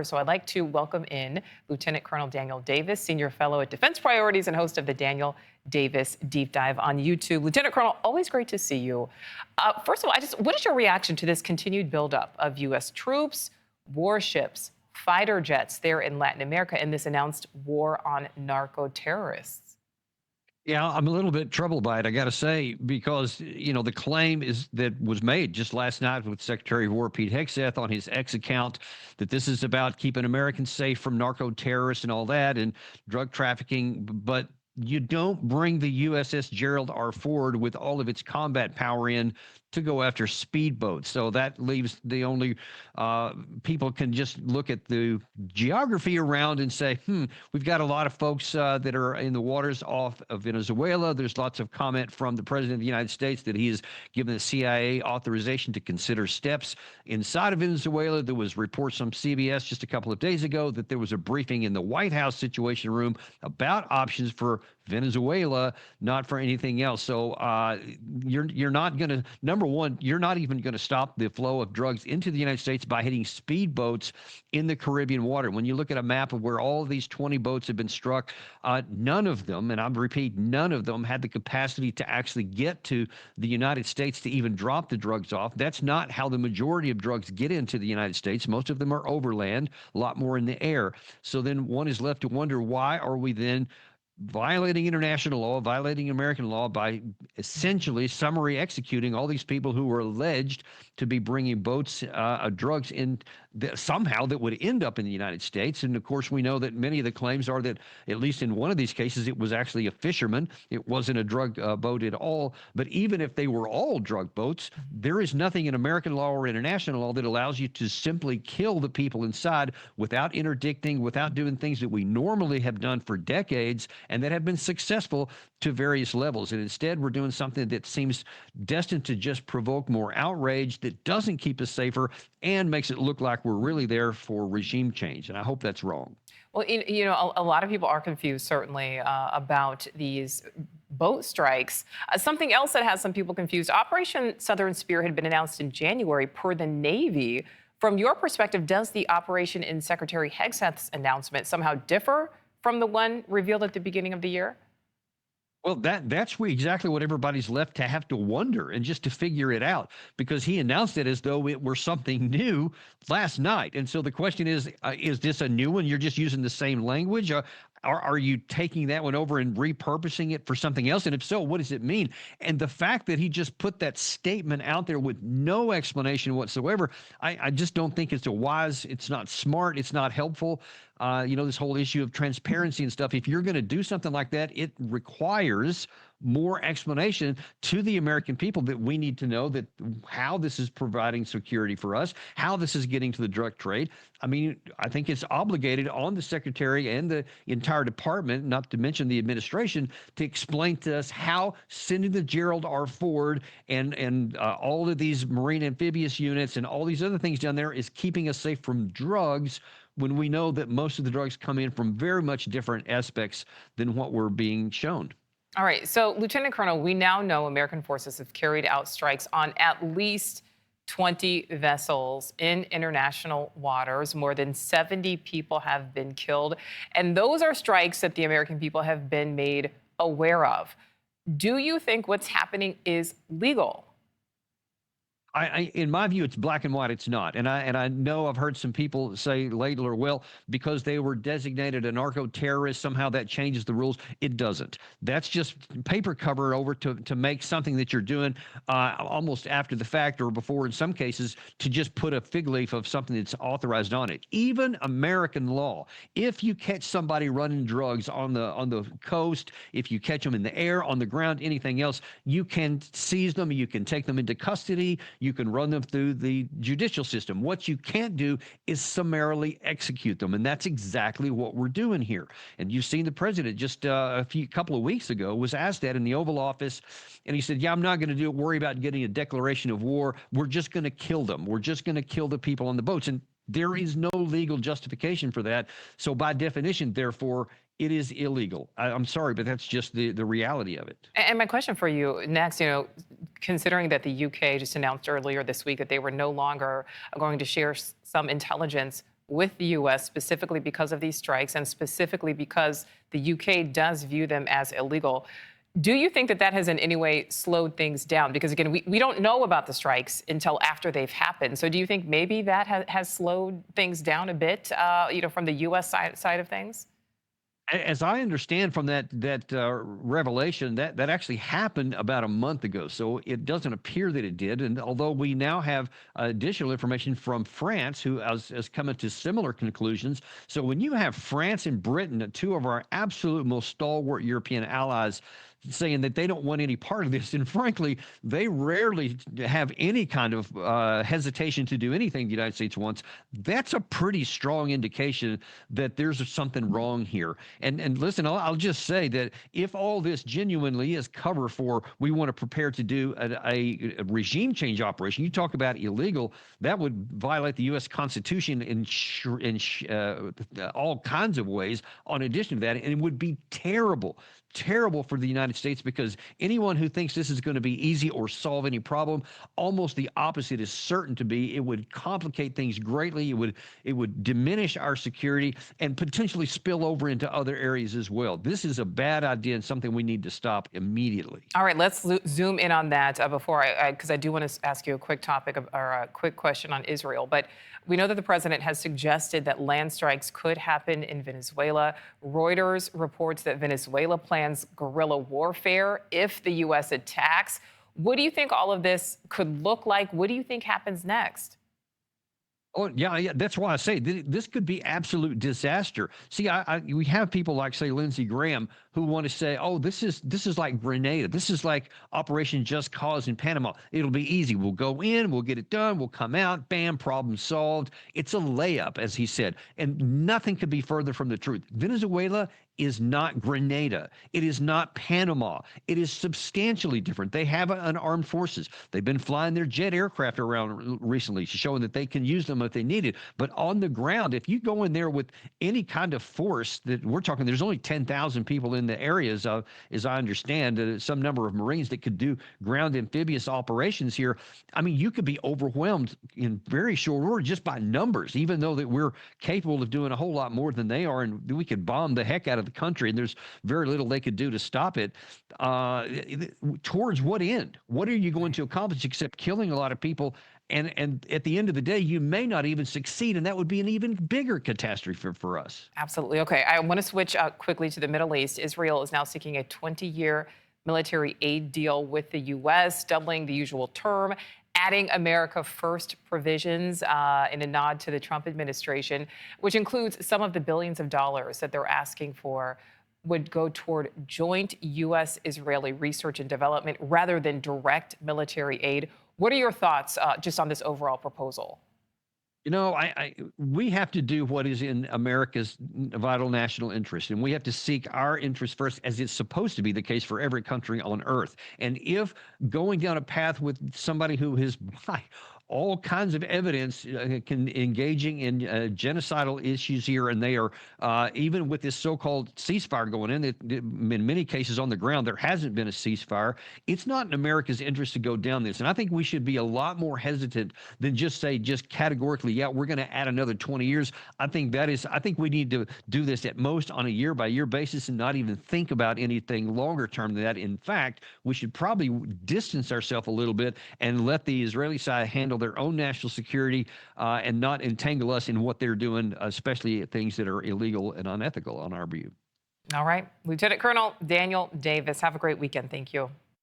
So I'd like to welcome in Lieutenant Colonel Daniel Davis, Senior Fellow at Defense Priorities and host of the Daniel Davis Deep Dive on YouTube. Lieutenant Colonel, always great to see you. First of all, what is your reaction to this continued buildup of U.S. troops, warships, fighter jets there in Latin America, and this announced war on narco-terrorists? Yeah, I'm a little bit troubled by it, I got to say, because, the claim is that was made just last night with Secretary of War Pete Hegseth on his X account that this is about keeping Americans safe from narco terrorists and all that and drug trafficking. But you don't bring the USS Gerald R. Ford with all of its combat power in to go after speedboats. So that leaves the only people can just look at the geography around and say, we've got a lot of folks that are in the waters off of Venezuela. There's lots of comment from the president of the United States that he has given the CIA authorization to consider steps inside of Venezuela. There was reports from CBS just a couple of days ago that there was a briefing in the White House Situation Room about options for Venezuela, not for anything else. So you're not going to, number one, you're not even going to stop the flow of drugs into the United States by hitting speedboats in the Caribbean water. When you look at a map of where all of these 20 boats have been struck, none of them, and I repeat, none of them had the capacity to actually get to the United States to even drop the drugs off. That's not how the majority of drugs get into the United States. Most of them are overland, a lot more in the air. So then one is left to wonder, why are we then violating international law, violating American law by essentially summary executing all these people who were alleged to be bringing boats, drugs in somehow that would end up in the United States. And of course, we know that many of the claims are that, at least in one of these cases, it was actually a fisherman. It wasn't a drug boat at all. But even if they were all drug boats, there is nothing in American law or international law that allows you to simply kill the people inside without interdicting, without doing things that we normally have done for decades and that have been successful to various levels. And instead, we're doing something that seems destined to just provoke more outrage, that doesn't keep us safer, and makes it look like we're really there for regime change. And I hope that's wrong. Well, a lot of people are confused, certainly, about these boat strikes. Something else that has some people confused, Operation Southern Spear had been announced in January per the Navy. From your perspective, does the operation in Secretary Hegseth's announcement somehow differ from the one revealed at the beginning of the year? Well, that's exactly what everybody's left to have to wonder and just to figure it out, because he announced it as though it were something new last night. And so the question is this a new one? You're just using the same language? Are you taking that one over and repurposing it for something else? And if so, what does it mean? And the fact that he just put that statement out there with no explanation whatsoever, I just don't think it's it's not smart, it's not helpful. This whole issue of transparency and stuff, if you're going to do something like that, it requires more explanation to the American people, that we need to know that how this is providing security for us, how this is getting to the drug trade. I mean, I think it's obligated on the secretary and the entire department, not to mention the administration, to explain to us how sending the Gerald R. Ford and all of these marine amphibious units and all these other things down there is keeping us safe from drugs, when we know that most of the drugs come in from very much different aspects than what we're being shown. All right. So, Lieutenant Colonel, we now know American forces have carried out strikes on at least 20 vessels in international waters. More than 70 people have been killed. And those are strikes that the American people have been made aware of. Do you think what's happening is legal? In my view, it's black and white. It's not. And I know I've heard some people say lately, well, because they were designated a narco-terrorist, somehow that changes the rules. It doesn't. That's just paper cover over to make something that you're doing almost after the fact, or before in some cases, to just put a fig leaf of something that's authorized on it. Even American law, if you catch somebody running drugs on the coast, if you catch them in the air, on the ground, anything else, you can seize them, you can take them into custody, you can run them through the judicial system. What you can't do is summarily execute them, and that's exactly what we're doing here. And you've seen the president just a couple of weeks ago was asked that in the Oval Office, and he said, yeah, I'm not going to worry about getting a declaration of war. We're just going to kill them. We're just going to kill the people on the boats. And there is no legal justification for that. So by definition, therefore, it is illegal. I'm sorry, but that's just the reality of it. And my question for you next, considering that the UK just announced earlier this week that they were no longer going to share some intelligence with the U.S. specifically because of these strikes and specifically because the U.K. does view them as illegal. Do you think that that has in any way slowed things down? Because again, we don't know about the strikes until after they've happened. So do you think maybe that has slowed things down a bit, from the U.S. side of things? As I understand from that revelation, that actually happened about a month ago. So it doesn't appear that it did. And although we now have additional information from France, who has come to similar conclusions. So when you have France and Britain, two of our absolute most stalwart European allies, saying that they don't want any part of this, and frankly, they rarely have any kind of hesitation to do anything the United States wants. That's a pretty strong indication that there's something wrong here. And listen, I'll just say that if all this genuinely is cover for, we want to prepare to do a regime change operation. You talk about illegal, that would violate the U.S. Constitution in all kinds of ways. On addition to that, and it would be terrible for the United States, because anyone who thinks this is going to be easy or solve any problem, almost the opposite is certain to be. It would complicate things greatly. It would diminish our security and potentially spill over into other areas as well. This is a bad idea and something we need to stop immediately. All right, let's zoom in on that because I do want to ask you a quick topic or a quick question on Israel. But we know that the president has suggested that land strikes could happen in Venezuela. Reuters reports that Venezuela plans guerrilla warfare if the U.S. attacks. What do you think all of this could look like? What do you think happens next? Oh, yeah. That's why I say this could be absolute disaster. See, we have people like, say, Lindsey Graham, who want to say, "Oh, this is like Grenada. This is like Operation Just Cause in Panama. It'll be easy. We'll go in, we'll get it done, we'll come out, bam, problem solved." It's a layup, as he said, and nothing could be further from the truth. Venezuela is not Grenada. It is not Panama. It is substantially different. They have an armed forces. They've been flying their jet aircraft around recently, showing that they can use them if they need it. But on the ground, if you go in there with any kind of force, that we're talking, there's only 10,000 people in the areas, as I understand, some number of Marines that could do ground amphibious operations here. I mean, you could be overwhelmed in very short order just by numbers, even though that we're capable of doing a whole lot more than they are, and we could bomb the heck out of the country, and there's very little they could do to stop it. Towards what end? What are you going to accomplish except killing a lot of people? And at the end of the day, you may not even succeed, and that would be an even bigger catastrophe for us. Absolutely. Okay, I want to switch quickly to the Middle East. Israel is now seeking a 20-year military aid deal with the U.S., doubling the usual term, adding America First provisions in a nod to the Trump administration, which includes some of the billions of dollars that they're asking for would go toward joint U.S.-Israeli research and development rather than direct military aid. What are your thoughts just on this overall proposal? You know, we have to do what is in America's vital national interest, and we have to seek our interest first, as it's supposed to be the case for every country on earth. And if going down a path with somebody who is, by all kinds of evidence, engaging in genocidal issues here, and they are even with this so-called ceasefire going in many cases on the ground, there hasn't been a ceasefire. It's not in America's interest to go down this, and I think we should be a lot more hesitant than just categorically, yeah, we're going to add another 20 years. I think we need to do this at most on a year-by-year basis and not even think about anything longer term than that. In fact, we should probably distance ourselves a little bit and let the Israeli side handle their own national security and not entangle us in what they're doing, especially things that are illegal and unethical on our view. All right. Lieutenant Colonel Daniel Davis, have a great weekend. Thank you.